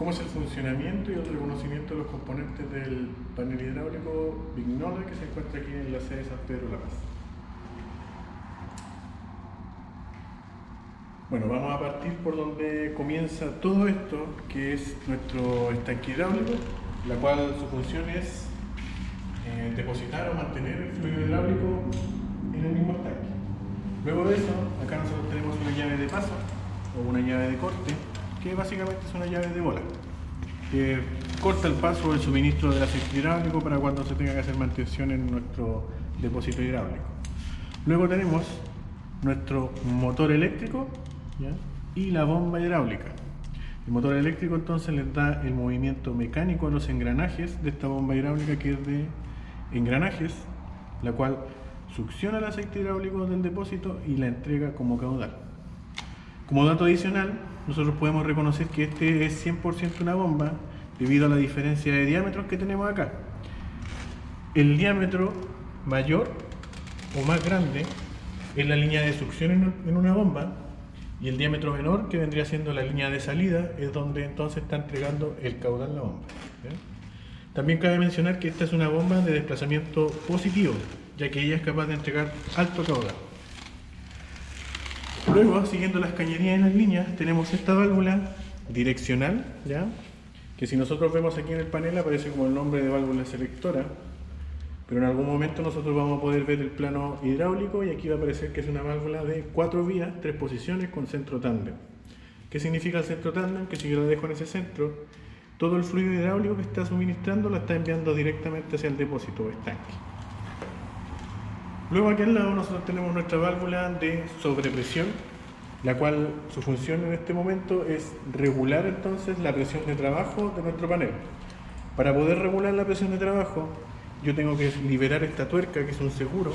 cómo es el funcionamiento y el reconocimiento de los componentes del panel hidráulico Vignola que se encuentra aquí en la sede de San Pedro La Paz. Bueno, vamos a partir por donde comienza todo esto, que es nuestro estanque hidráulico, la cual su función es depositar o mantener el fluido hidráulico en el mismo estanque. Luego de eso, acá nosotros tenemos una llave de paso o una llave de corte, que básicamente es una llave de bola, que corta el paso o el suministro del aceite hidráulico para cuando se tenga que hacer mantención en nuestro depósito hidráulico. Luego tenemos nuestro motor eléctrico, ¿ya? Y la bomba hidráulica. El motor eléctrico entonces les da el movimiento mecánico a los engranajes de esta bomba hidráulica, que es de engranajes, la cual succiona el aceite hidráulico del depósito y la entrega como caudal. Como dato adicional, nosotros podemos reconocer que este es 100% una bomba debido a la diferencia de diámetros que tenemos acá. El diámetro mayor o más grande es la línea de succión en una bomba, y el diámetro menor, que vendría siendo la línea de salida, es donde entonces está entregando el caudal la bomba. ¿Bien? También cabe mencionar que esta es una bomba de desplazamiento positivo, ya que ella es capaz de entregar alto caudal. Luego, siguiendo las cañerías en las líneas, tenemos esta válvula direccional, ¿ya? Que si nosotros vemos aquí en el panel aparece como el nombre de válvula selectora, pero en algún momento nosotros vamos a poder ver el plano hidráulico y aquí va a aparecer que es una válvula de 4 vías, 3 posiciones con centro tándem. ¿Qué significa el centro tándem? Que si yo la dejo en ese centro, todo el fluido hidráulico que está suministrando la está enviando directamente hacia el depósito o estanque. Luego aquí al lado nosotros tenemos nuestra válvula de sobrepresión, la cual su función en este momento es regular entonces la presión de trabajo de nuestro panel. Para poder regular la presión de trabajo, yo tengo que liberar esta tuerca, que es un seguro,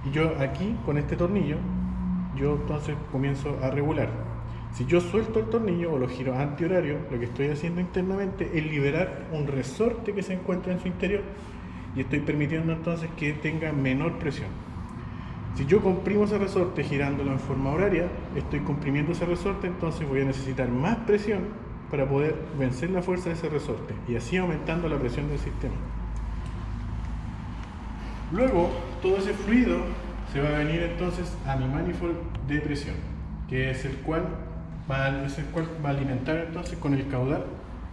y yo aquí con este tornillo yo entonces comienzo a regular. Si yo suelto el tornillo o lo giro antihorario, lo que estoy haciendo internamente es liberar un resorte que se encuentra en su interior y estoy permitiendo entonces que tenga menor presión. Si yo comprimo ese resorte girándolo en forma horaria, estoy comprimiendo ese resorte, entonces voy a necesitar más presión para poder vencer la fuerza de ese resorte y así aumentando la presión del sistema. Luego, todo ese fluido se va a venir entonces a mi manifold de presión, que es el cual va a alimentar entonces con el caudal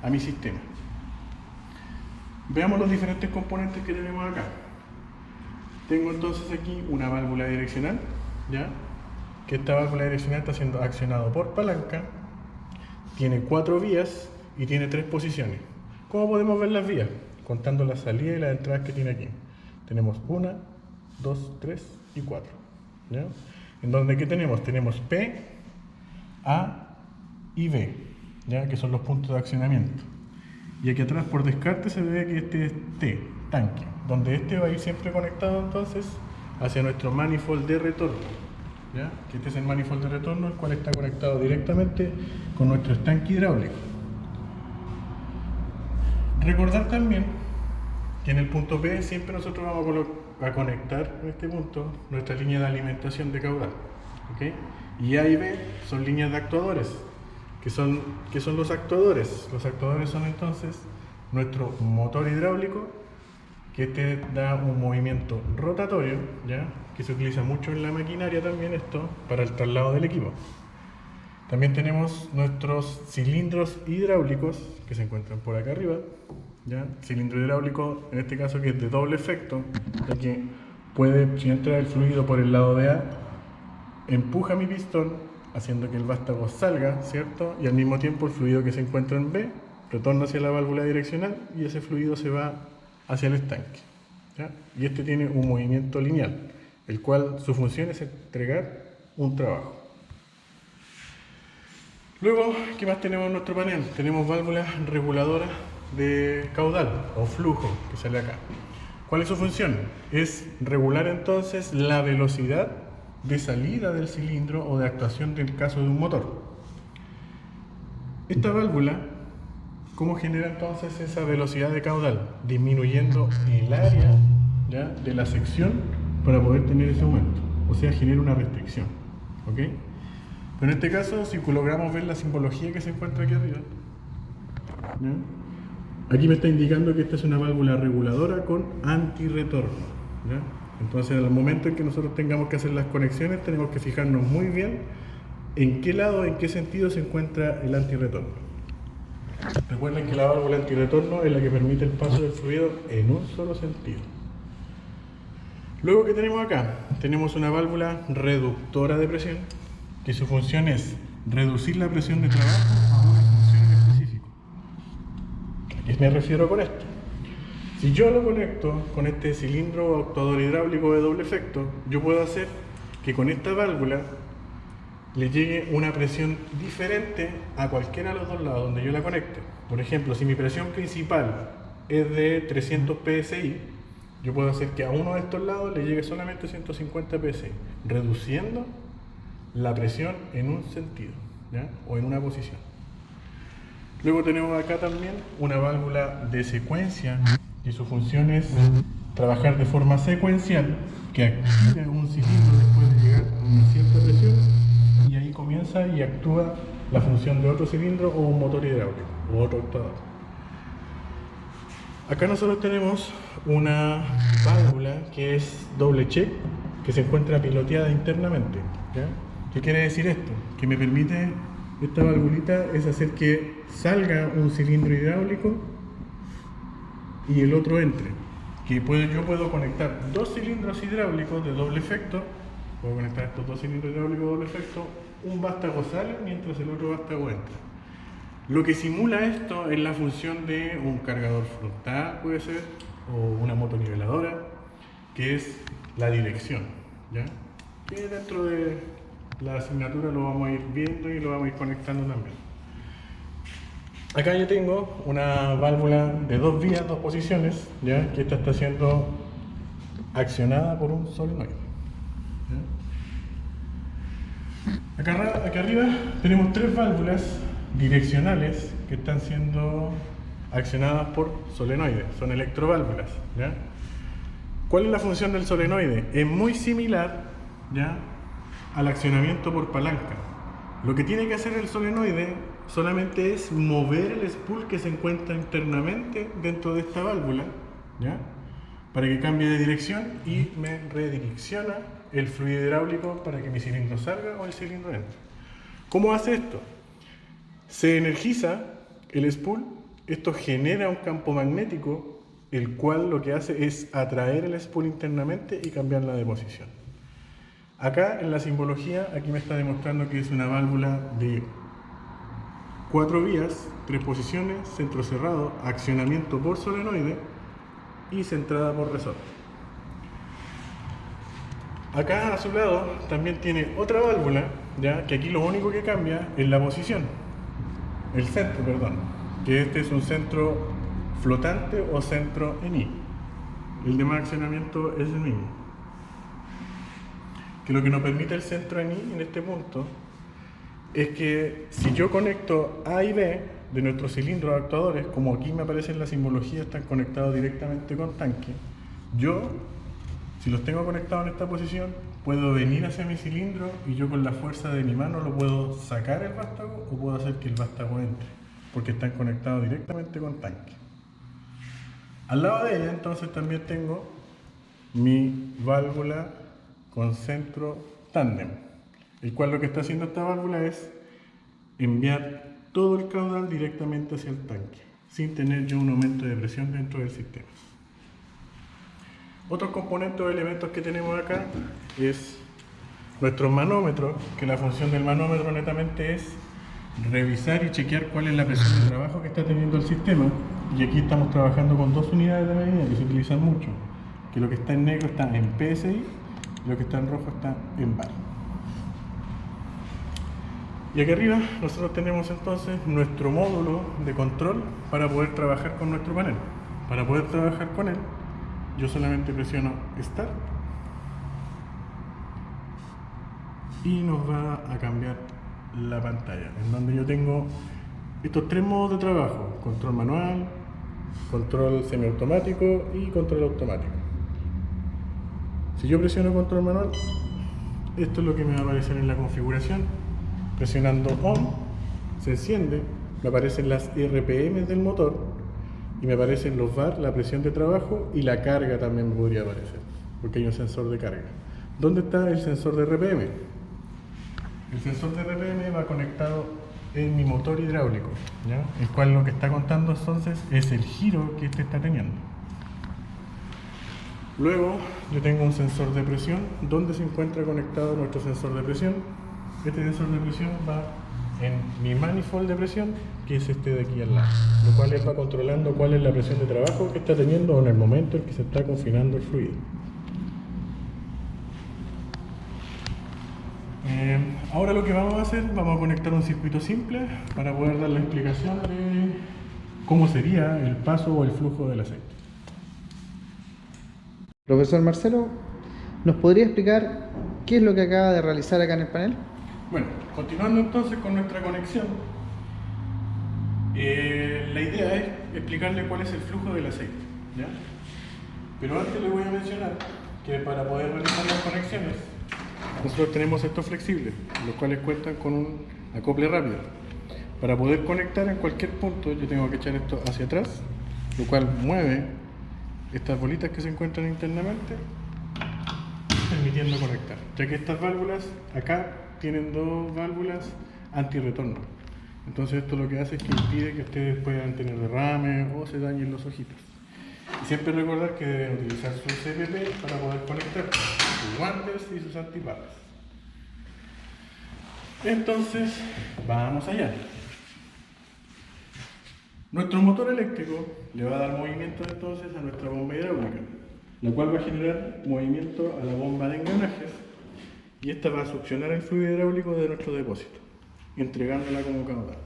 a mi sistema. Veamos los diferentes componentes que tenemos acá. Tengo entonces aquí una válvula direccional, ¿ya? Que esta válvula direccional está siendo accionado por palanca, tiene 4 vías y tiene 3 posiciones. ¿Cómo podemos ver las vías? Contando la salida y las entradas que tiene aquí. Tenemos 1, 2, 3 y 4. ¿Ya? En donde ¿qué tenemos? Tenemos P, A y B, ¿ya? Que son los puntos de accionamiento. Y aquí atrás por descarte se ve que este es T, tanque, donde este va a ir siempre conectado entonces hacia nuestro manifold de retorno, ¿ya? Que este es el manifold de retorno, el cual está conectado directamente con nuestro estanque hidráulico. Recordar también que en el punto P siempre nosotros vamos a conectar en este punto nuestra línea de alimentación de caudal, ¿okay? Y A y B son líneas de actuadores. ¿Qué son los actuadores? Los actuadores son entonces nuestro motor hidráulico, que este da un movimiento rotatorio, ¿ya? Que se utiliza mucho en la maquinaria también esto, para el traslado del equipo. También tenemos nuestros cilindros hidráulicos, que se encuentran por acá arriba, ¿ya? Cilindro hidráulico, en este caso que es de doble efecto, ya que puede, si entra el fluido por el lado de A, empuja mi pistón, haciendo que el vástago salga, ¿cierto? Y al mismo tiempo el fluido que se encuentra en B retorna hacia la válvula direccional y ese fluido se va hacia el estanque, ¿ya? Y este tiene un movimiento lineal, el cual su función es entregar un trabajo. Luego, ¿qué más tenemos en nuestro panel? Tenemos válvulas reguladoras de caudal o flujo que sale acá. ¿Cuál es su función? Es regular entonces la velocidad de salida del cilindro o de actuación del caso de un motor. Esta válvula, ¿cómo genera entonces esa velocidad de caudal? Disminuyendo el área, ¿ya?, de la sección para poder tener ese aumento, o sea, genera una restricción, ¿ok? Pero en este caso, si logramos ver la simbología que se encuentra aquí arriba, ¿ya? Aquí me está indicando que esta es una válvula reguladora con antirretorno, ¿ya? Entonces, al momento en que nosotros tengamos que hacer las conexiones, tenemos que fijarnos muy bien en qué lado, en qué sentido se encuentra el antirretorno. Recuerden que la válvula antirretorno es la que permite el paso del fluido en un solo sentido. Luego, ¿qué tenemos acá? Tenemos una válvula reductora de presión, que su función es reducir la presión de trabajo a una función en específico. ¿A qué me refiero con esto? Si yo lo conecto con este cilindro actuador hidráulico de doble efecto, yo puedo hacer que con esta válvula le llegue una presión diferente a cualquiera de los dos lados donde yo la conecte. Por ejemplo, si mi presión principal es de 300 psi, yo puedo hacer que a uno de estos lados le llegue solamente 150 psi, reduciendo la presión en un sentido, ¿ya? O en una posición. Luego tenemos acá también una válvula de secuencia, y su función es trabajar de forma secuencial, que active un cilindro después de llegar a una cierta presión, y ahí comienza y actúa la función de otro cilindro o un motor hidráulico o otro actuador. Acá nosotros tenemos una válvula que es doble check, que se encuentra piloteada internamente, ¿ya? ¿Qué quiere decir esto? Que me permite, esta valvulita es hacer que salga un cilindro hidráulico y el otro entre. Que yo puedo conectar dos cilindros hidráulicos de doble efecto, puedo conectar estos dos cilindros hidráulicos de doble efecto, un vástago sale mientras el otro vástago entra. Lo que simula esto es la función de un cargador frontal, puede ser, o una motoniveladora, que es la dirección, ¿ya? Que dentro de la asignatura lo vamos a ir viendo y lo vamos a ir conectando también. Acá yo tengo una válvula de dos vías, dos posiciones, ¿ya? Que esta está siendo accionada por un solenoide, ¿ya? Acá arriba tenemos tres válvulas direccionales que están siendo accionadas por solenoides, son electroválvulas, ¿ya? ¿Cuál es la función del solenoide? Es muy similar, ¿ya?, al accionamiento por palanca. Lo que tiene que hacer el solenoide solamente es mover el spool que se encuentra internamente dentro de esta válvula, ¿ya?, para que cambie de dirección y me redirecciona el fluido hidráulico para que mi cilindro salga o el cilindro entre. ¿Cómo hace esto? Se energiza el spool, esto genera un campo magnético, el cual lo que hace es atraer el spool internamente y cambiarla de posición. Acá en la simbología, aquí me está demostrando que es una válvula de 4 vías, 3 posiciones, centro cerrado, accionamiento por solenoide y centrada por resorte. Acá a su lado también tiene otra válvula, ya que aquí lo único que cambia es la posición, el centro, perdón, que este es un centro flotante o centro en I. El demás accionamiento es el mismo. Que lo que nos permite el centro en I en este punto es que si yo conecto A y B de nuestros cilindros actuadores, como aquí me aparece en la simbología, están conectados directamente con tanque, yo, si los tengo conectados en esta posición, puedo venir hacia mi cilindro y yo con la fuerza de mi mano lo puedo sacar el vástago o puedo hacer que el vástago entre, porque están conectados directamente con tanque. Al lado de ella entonces también tengo mi válvula con centro tándem, el cual lo que está haciendo esta válvula es enviar todo el caudal directamente hacia el tanque, sin tener yo un aumento de presión dentro del sistema. Otros componentes o elementos que tenemos acá es nuestro manómetro, que la función del manómetro netamente es revisar y chequear cuál es la presión de trabajo que está teniendo el sistema, y aquí estamos trabajando con dos unidades de medida que se utilizan mucho, que lo que está en negro está en PSI y lo que está en rojo está en bar. Y aquí arriba nosotros tenemos entonces nuestro módulo de control para poder trabajar con nuestro panel. Para poder trabajar con él, yo solamente presiono Start y nos va a cambiar la pantalla, en donde yo tengo estos tres modos de trabajo: control manual, control semiautomático y control automático. Si yo presiono control manual, esto es lo que me va a aparecer en la configuración. Presionando ON se enciende me aparecen las RPM del motor y me aparecen los bar, la presión de trabajo y la carga también me podría aparecer, porque hay un sensor de carga. ¿Dónde está el sensor de RPM? El sensor de RPM va conectado en mi motor hidráulico, ¿ya? El cual lo que está contando entonces es el giro que este está teniendo. Luego yo tengo un sensor de presión donde se encuentra conectado nuestro sensor de presión. Este sensor de presión va en mi manifold de presión, que es este de aquí al lado, lo cual él va controlando cuál es la presión de trabajo que está teniendo en el momento en que se está confinando el fluido. Ahora lo que vamos a hacer, vamos a conectar un circuito simple para poder dar la explicación de cómo sería el paso o el flujo del aceite. Profesor Marcelo, ¿nos podría explicar qué es lo que acaba de realizar acá en el panel? Bueno, continuando entonces con nuestra conexión, la idea es explicarle cuál es el flujo del aceite, ¿ya? Pero antes le voy a mencionar que para poder realizar las conexiones, nosotros tenemos estos flexibles, los cuales cuentan con un acople rápido. Para poder conectar en cualquier punto, yo tengo que echar esto hacia atrás, lo cual mueve estas bolitas que se encuentran internamente, permitiendo conectar, ya que estas válvulas acá tienen dos válvulas antirretorno. Entonces esto lo que hace es que impide que ustedes puedan tener derrames o se dañen los ojitos. Y siempre recordar que deben utilizar su CPP para poder conectar sus guantes y sus antibalas. Entonces, vamos allá. Nuestro motor eléctrico le va a dar movimiento entonces a nuestra bomba hidráulica, la cual va a generar movimiento a la bomba de engranajes y esta va a succionar el fluido hidráulico de nuestro depósito, entregándola como caudal.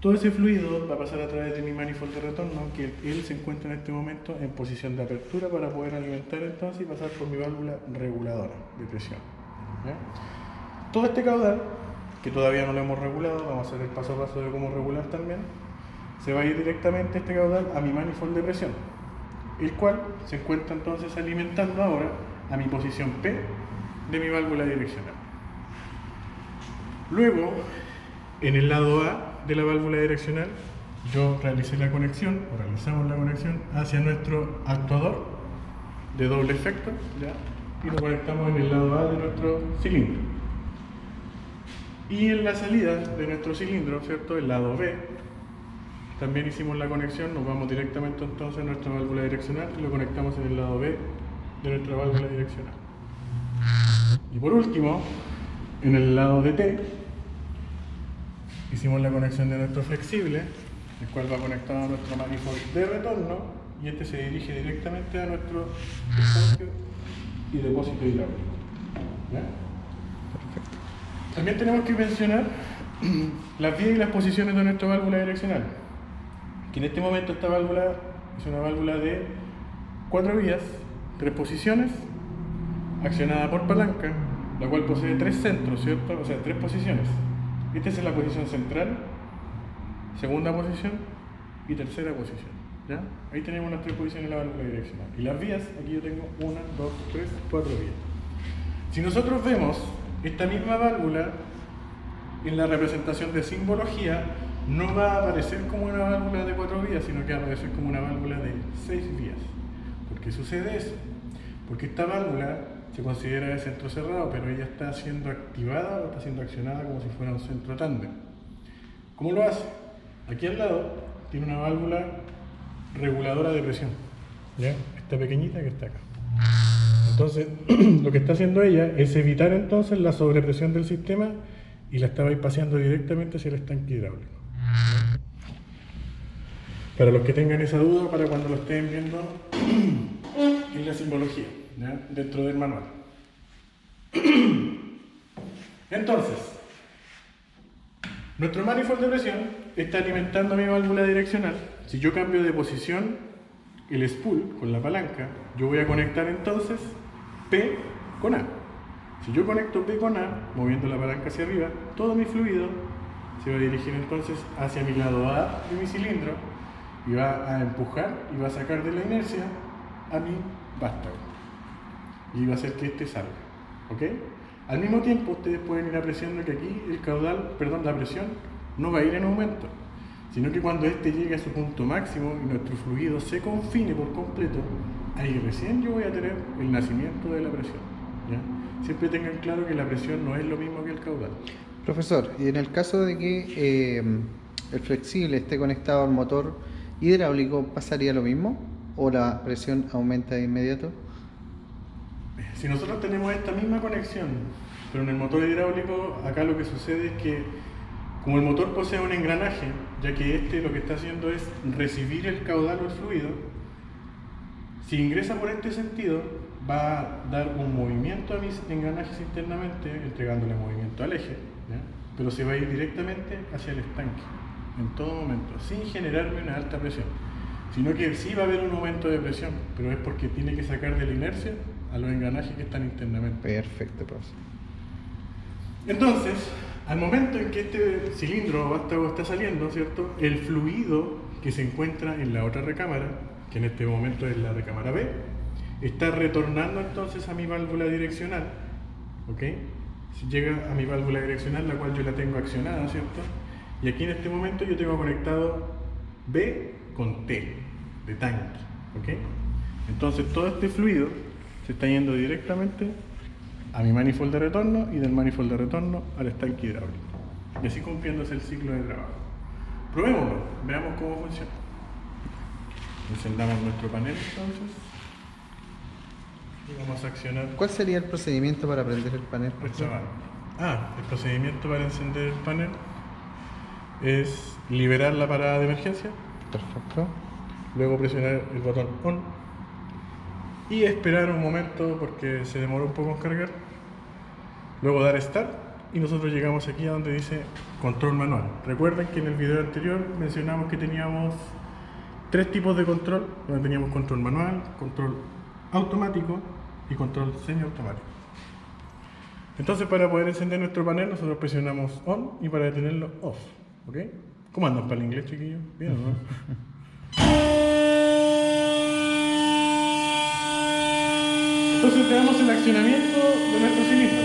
Todo ese fluido va a pasar a través de mi manifold de retorno, que él se encuentra en este momento en posición de apertura para poder alimentar entonces y pasar por mi válvula reguladora de presión, ¿ya? Todo este caudal, que todavía no lo hemos regulado, vamos a hacer el paso a paso de cómo regular también, se va a ir directamente este caudal a mi manifold de presión, el cual se encuentra entonces alimentando ahora a mi posición P de mi válvula direccional. Luego, en el lado A de la válvula direccional, yo realicé la conexión, o realizamos la conexión hacia nuestro actuador de doble efecto, ¿ya? Y lo conectamos en el lado A de nuestro cilindro. Y en la salida de nuestro cilindro, ¿cierto? El lado B, también hicimos la conexión, nos vamos directamente entonces a nuestra válvula direccional y lo conectamos en el lado B de nuestra válvula direccional. Y por último, en el lado de T, hicimos la conexión de nuestro flexible, el cual va conectado a nuestro manifold de retorno y este se dirige directamente a nuestro estanque y depósito hidráulico. ¿Ya? Perfecto. También tenemos que mencionar las vías y las posiciones de nuestra válvula direccional, que en este momento esta válvula es una válvula de 4 vías, 3 posiciones, accionada por palanca, la cual posee 3 centros, ¿cierto? O sea, 3 posiciones. Esta es la posición central, segunda posición y tercera posición, ¿ya? Ahí tenemos las 3 posiciones de la válvula direccional. Y las vías, aquí yo tengo 1, 2, 3, 4 vías. Si nosotros vemos esta misma válvula en la representación de simbología, no va a aparecer como una válvula de 4 vías, sino que va a aparecer como una válvula de 6 vías. ¿Por qué sucede eso? Porque esta válvula se considera de centro cerrado, pero ella está siendo activada o está siendo accionada como si fuera un centro tándem. ¿Cómo lo hace? Aquí al lado tiene una válvula reguladora de presión, ¿ya? Esta pequeñita que está acá. Entonces, lo que está haciendo ella es evitar entonces la sobrepresión del sistema y la está bypaseando directamente hacia el estanque hidráulico. Para los que tengan esa duda, para cuando lo estén viendo en la simbología, ¿ya? Dentro del manual. Entonces, nuestro manifold de presión está alimentando mi válvula direccional. Si yo cambio de posición el spool con la palanca, yo voy a conectar entonces P con A. Si yo conecto P con A, moviendo la palanca hacia arriba, todo mi fluido se va a dirigir entonces hacia mi lado A de mi cilindro y va a empujar y va a sacar de la inercia a mi vástago y va a hacer que este salga, ¿ok? Al mismo tiempo ustedes pueden ir apreciando que aquí el caudal, perdón, la presión no va a ir en aumento, sino que cuando este llegue a su punto máximo y nuestro fluido se confine por completo, ahí recién yo voy a tener el nacimiento de la presión, ¿ya? Siempre tengan claro que la presión no es lo mismo que el caudal. Profesor, y en el caso de que el flexible esté conectado al motor hidráulico, ¿pasaría lo mismo? ¿O la presión aumenta de inmediato? Si nosotros tenemos esta misma conexión, pero en el motor hidráulico, acá lo que sucede es que como el motor posee un engranaje, ya que este lo que está haciendo es recibir el caudal o el fluido, si ingresa por este sentido, va a dar un movimiento a mis engranajes internamente, entregándole movimiento al eje, ¿ya? Pero se va a ir directamente hacia el estanque, en todo momento, sin generarme una alta presión, sino que sí va a haber un aumento de presión, pero es porque tiene que sacar de la inercia a los engranajes que están internamente. Perfecto, profesor. Entonces, al momento en que este cilindro o vástago está saliendo, ¿cierto? El fluido que se encuentra en la otra recámara, que en este momento es la recámara B, está retornando entonces a mi válvula direccional, ¿ok? Si llega a mi válvula direccional, la cual yo la tengo accionada, ¿cierto? Y aquí en este momento yo tengo conectado B con T, de tanque, ¿ok? Entonces todo este fluido se está yendo directamente a mi manifold de retorno y del manifold de retorno al estanque hidráulico. Y así cumpliéndose el ciclo de trabajo. Probémoslo, veamos cómo funciona. Encendamos nuestro panel entonces y vamos a accionar. ¿Cuál sería el procedimiento para prender el panel? El procedimiento para encender el panel es liberar la parada de emergencia. Perfecto. Luego presionar el botón ON y esperar un momento porque se demora un poco en cargar. Luego dar Start y nosotros llegamos aquí a donde dice control manual. Recuerden que en el video anterior mencionamos que teníamos tres tipos de control, donde teníamos control manual, control automático y control semiautomático. Entonces, para poder encender nuestro panel, nosotros presionamos ON y para detenerlo OFF. ¿Ok? ¿Cómo andan para el inglés, chiquillos? ¿Bien o no? Entonces veamos el accionamiento de nuestro cilindro.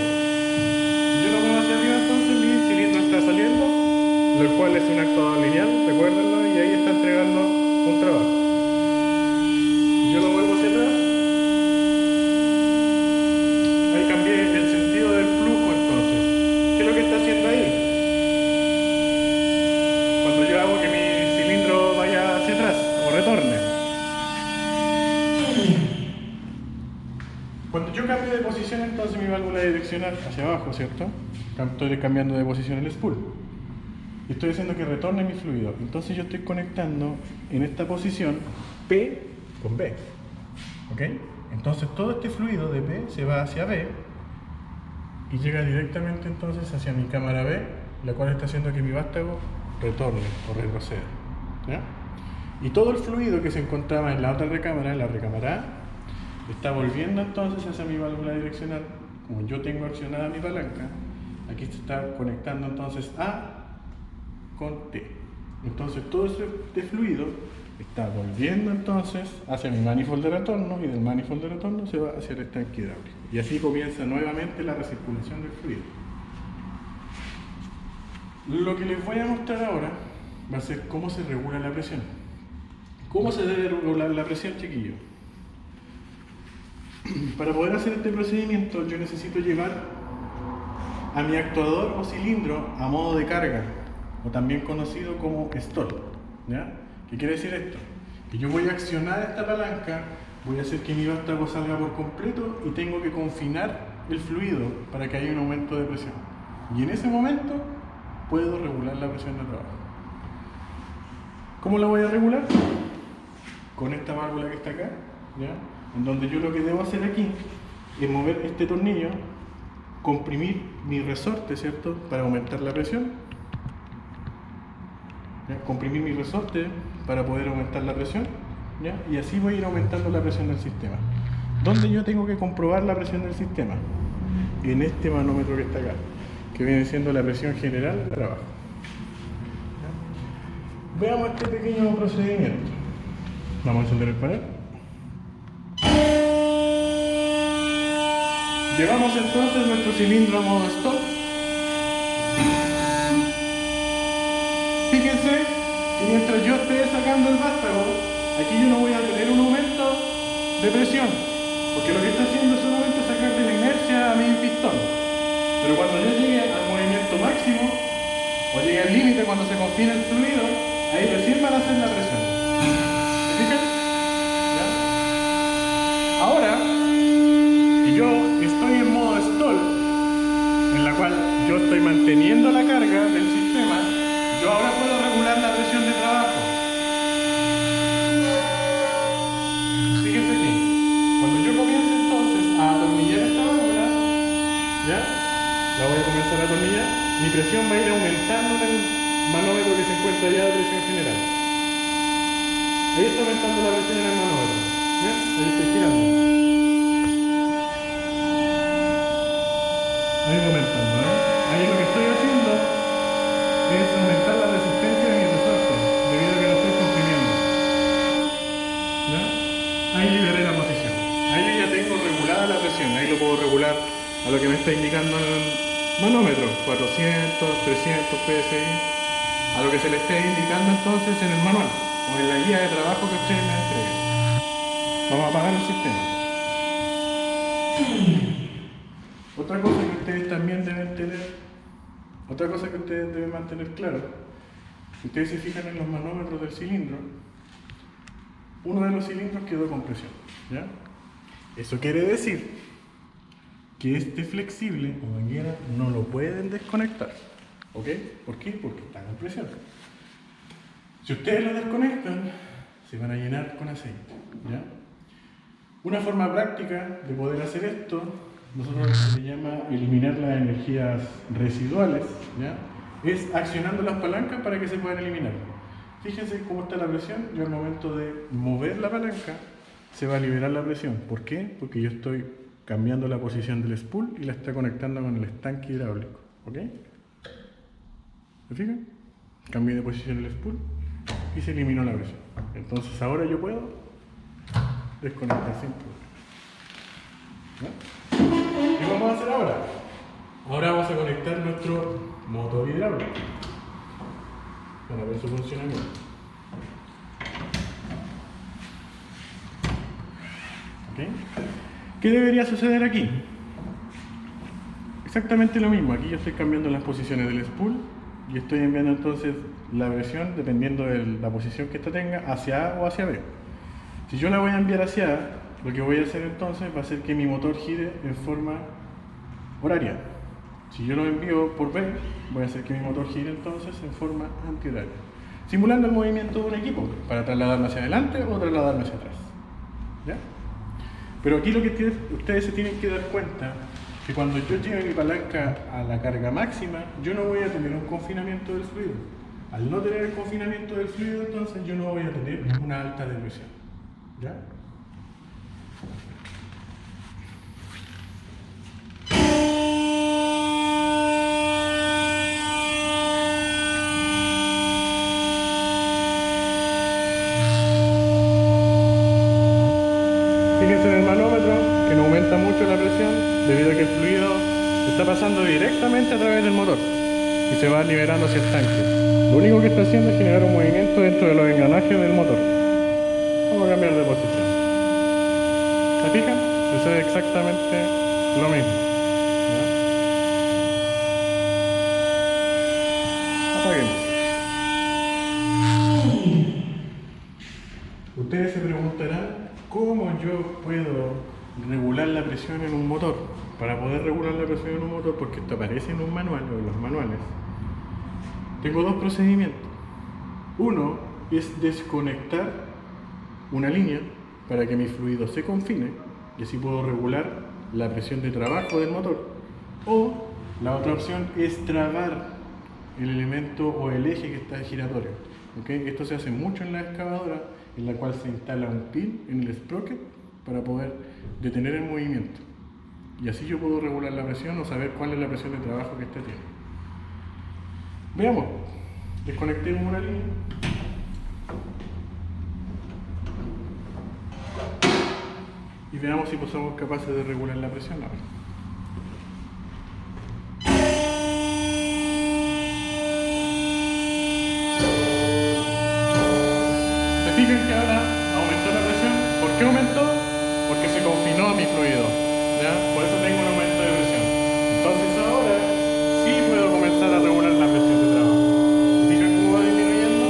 Si yo lo muevo hacia arriba, entonces mi cilindro está saliendo, lo cual es un actuador lineal, recuérdenlo, y ahí está entregando un trabajo. Si yo lo vuelvo hacia atrás, ahí cambié el sentido del flujo entonces. ¿Qué es lo que está haciendo ahí? Cuando yo hago que mi cilindro vaya hacia atrás o retorne. Cuando yo cambio de posición, entonces mi válvula direccional hacia abajo, ¿cierto? Estoy cambiando de posición el spool. Y estoy haciendo que retorne mi fluido. Entonces yo estoy conectando en esta posición P con B. ¿Ok? Entonces todo este fluido de P se va hacia B y llega directamente entonces hacia mi cámara B, la cual está haciendo que mi vástago retorne o retroceda. ¿Ya? Y todo el fluido que se encontraba en la otra recámara, en la recámara A, está volviendo entonces hacia mi válvula direccional. Como yo tengo accionada mi palanca, aquí se está conectando entonces A con T. Entonces todo este fluido está volviendo entonces hacia mi manifold de retorno y del manifold de retorno se va hacia el estanque hidráulico. Y así comienza nuevamente la recirculación del fluido. Lo que les voy a mostrar ahora va a ser cómo se regula la presión. ¿Cómo se debe regular la presión, chiquillos? Para poder hacer este procedimiento yo necesito llevar a mi actuador o cilindro a modo de carga, o también conocido como stall, ¿ya? ¿Qué quiere decir esto? Que yo voy a accionar esta palanca, voy a hacer que mi vástago salga por completo y tengo que confinar el fluido para que haya un aumento de presión. Y en ese momento puedo regular la presión de trabajo. ¿Cómo la voy a regular? Con esta válvula que está acá, ¿ya? En donde yo lo que debo hacer aquí es mover este tornillo, comprimir mi resorte, ¿cierto? Para aumentar la presión. ¿Ya? Comprimir mi resorte para poder aumentar la presión, ¿ya? Y así voy a ir aumentando la presión del sistema. ¿Dónde yo tengo que comprobar la presión del sistema? En este manómetro que está acá, que viene siendo la presión general de trabajo. ¿Ya? Veamos este pequeño procedimiento. Vamos a encender el panel. Llevamos entonces nuestro cilindro a modo stop. mientras yo esté sacando el vástago, aquí yo no voy a tener un aumento de presión, porque lo que está haciendo es solamente sacar de la inercia a mi pistón. Pero cuando yo llegue al movimiento máximo, o llegue al límite cuando se confina el fluido, ahí recién van a hacer la presión. ¿Se fijan? ¿Ya? Ahora, si yo estoy en modo stall, en la cual yo estoy manteniendo la carga del sistema, yo ahora puedo regular la presión de trabajo. Fíjense aquí, cuando yo comienzo entonces a atornillar esta válvula, ¿ya? La voy a comenzar a atornillar, mi presión va a ir aumentando en el manómetro que se encuentra allá de presión general. Ahí está aumentando la presión en el manómetro, ¿ya? Ahí estoy girando. Ahí va aumentando, ¿eh? Ahí lo que estoy haciendo es aumentar la resistencia de mi resorte, debido a que lo estoy comprimiendo. ¿Ya? Ahí liberé la posición. Ahí yo ya tengo regulada la presión, ahí lo puedo regular a lo que me está indicando el manómetro, 400, 300 PSI, a lo que se le esté indicando entonces en el manual, o en la guía de trabajo que ustedes me entreguen. Vamos a apagar el sistema. Otra cosa que ustedes también deben tener, otra cosa que ustedes deben mantener claro, si ustedes se fijan en los manómetros del cilindro, uno de los cilindros quedó con presión, ¿ya? Eso quiere decir que este flexible o manguera no lo pueden desconectar, ¿ok? ¿Por qué? Porque está con presión. Si ustedes lo desconectan, se van a llenar con aceite, ¿ya? Una forma práctica de poder hacer esto, nosotros se llama eliminar las energías residuales, ¿ya? Es accionando las palancas para que se puedan eliminar. Fíjense cómo está la presión y al momento de mover la palanca se va a liberar la presión. ¿Por qué? Porque yo estoy cambiando la posición del spool y la está conectando con el estanque hidráulico, ¿ok? ¿Se fijan? Cambié de posición el spool y se eliminó la presión. Entonces ahora yo puedo desconectar sin problema. ¿Qué vamos a hacer ahora? Ahora vamos a conectar nuestro motor hidráulico para ver su funcionamiento. ¿Okay? ¿Qué debería suceder aquí? Exactamente lo mismo. Aquí yo estoy cambiando las posiciones del spool y estoy enviando entonces la presión, dependiendo de la posición que esta tenga, hacia A o hacia B. Si yo la voy a enviar hacia A, lo que voy a hacer entonces va a ser que mi motor gire en forma horaria. Si yo lo envío por B, voy a hacer que mi motor gire entonces en forma antihoraria, simulando el movimiento de un equipo para trasladarme hacia adelante o trasladarme hacia atrás. ¿Ya? Pero aquí lo que ustedes se tienen que dar cuenta que cuando yo lleve mi palanca a la carga máxima, yo no voy a tener un confinamiento del fluido. Al no tener el confinamiento del fluido, entonces yo no voy a tener una alta depresión. ¿Ya? Fíjense en el manómetro que no aumenta mucho la presión debido a que el fluido está pasando directamente a través del motor y se va liberando hacia el tanque. Lo único que está haciendo es generar un movimiento dentro de los engranajes del motor. Vamos a cambiar de posición. ¿Se fijan? Sucede exactamente lo mismo. ¿Ya? Apaguemos. Ustedes se preguntarán cómo yo puedo regular la presión en un motor. Para poder regular la presión en un motor, porque esto aparece en un manual o en los manuales, tengo dos procedimientos. Uno es desconectar una línea para que mi fluido se confine y así puedo regular la presión de trabajo del motor. O la otra opción es trabar el elemento o el eje que está giratorio. ¿Okay? Esto se hace mucho en la excavadora, en la cual se instala un pin en el sprocket para poder detener el movimiento. Y así yo puedo regular la presión o saber cuál es la presión de trabajo que ésta tiene. Veamos. Desconectemos una línea. Y veamos si somos capaces de regular la presión. A ver. fijan que ahora aumentó la presión. ¿Por qué aumentó? Porque se confinó mi fluido, ¿ya? Por eso tengo un aumento de presión. Entonces ahora sí puedo comenzar a regular la presión de trabajo. ¿Se fijan cómo va disminuyendo?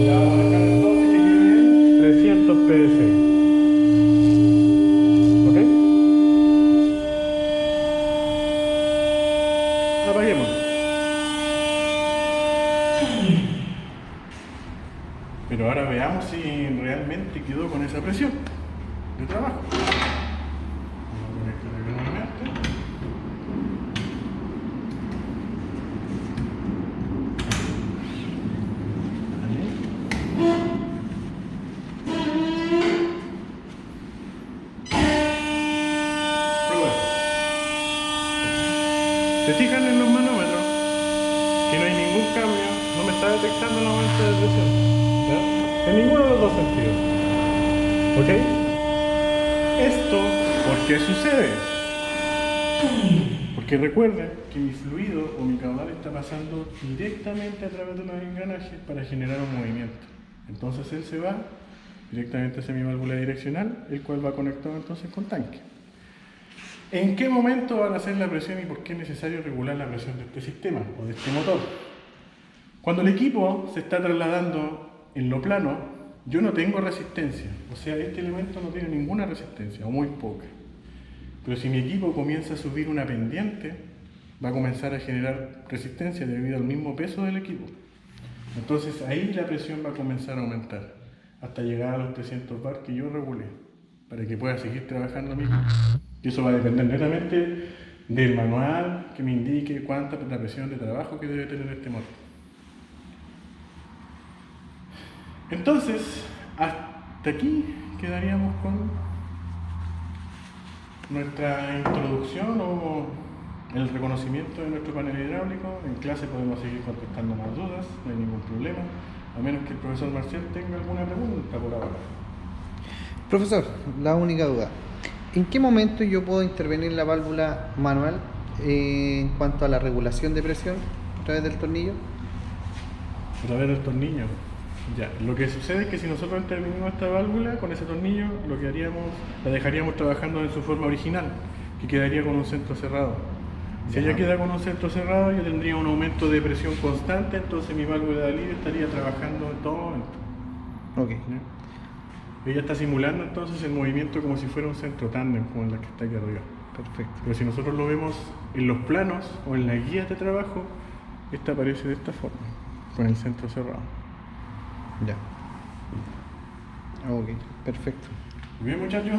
Ya vamos a dejar entonces que quede en 300 psi. ¿Ok? Apaguemos. Pero ahora veamos si realmente quedó con esa presión de trabajo. Vamos a conectar acá nuevamente. Prueba. ¿Se fijan en los manómetros? Que no hay ningún cambio, no me está detectando el aumento de presión, ¿ya? En ninguno de los dos sentidos. ¿Ok? ¿Esto por qué sucede? Porque recuerden que mi fluido o mi caudal está pasando directamente a través de los engranajes para generar un movimiento. Entonces él se va directamente hacia mi válvula direccional, el cual va conectado entonces con tanque. ¿En qué momento van a hacer la presión y por qué es necesario regular la presión de este sistema o de este motor? Cuando el equipo se está trasladando en lo plano, yo no tengo resistencia, o sea, este elemento no tiene ninguna resistencia o muy poca. Pero si mi equipo comienza a subir una pendiente, va a comenzar a generar resistencia debido al mismo peso del equipo. Entonces ahí la presión va a comenzar a aumentar hasta llegar a los 300 bar que yo regulé para que pueda seguir trabajando mi equipo. Y eso va a depender netamente del manual que me indique cuánta es la presión de trabajo que debe tener este motor. Entonces, hasta aquí quedaríamos con nuestra introducción o el reconocimiento de nuestro panel hidráulico. En clase podemos seguir contestando más dudas, no hay ningún problema, a menos que el profesor Marcial tenga alguna pregunta por ahora. Profesor, la única duda. ¿En qué momento yo puedo intervenir la válvula manual en cuanto a la regulación de presión a través del tornillo? A través del tornillo. Ya, lo que sucede es que si nosotros intervenimos esta válvula con ese tornillo, lo que haríamos, la dejaríamos trabajando en su forma original, que quedaría con un centro cerrado. Si ella queda con un centro cerrado, yo tendría un aumento de presión constante, entonces mi válvula de alivio estaría trabajando en todo momento. Ok. ¿Ya? Ella está simulando entonces el movimiento como si fuera un centro tándem, como el que está aquí arriba. Perfecto. Pero si nosotros lo vemos en los planos o en las guías de trabajo, esta aparece de esta forma, con el centro cerrado. Ya. Ok, perfecto. Muy bien, muchachos,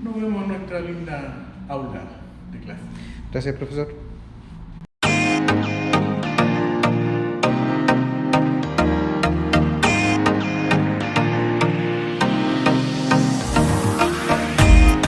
nos vemos en nuestra linda aula de clase. Gracias, profesor.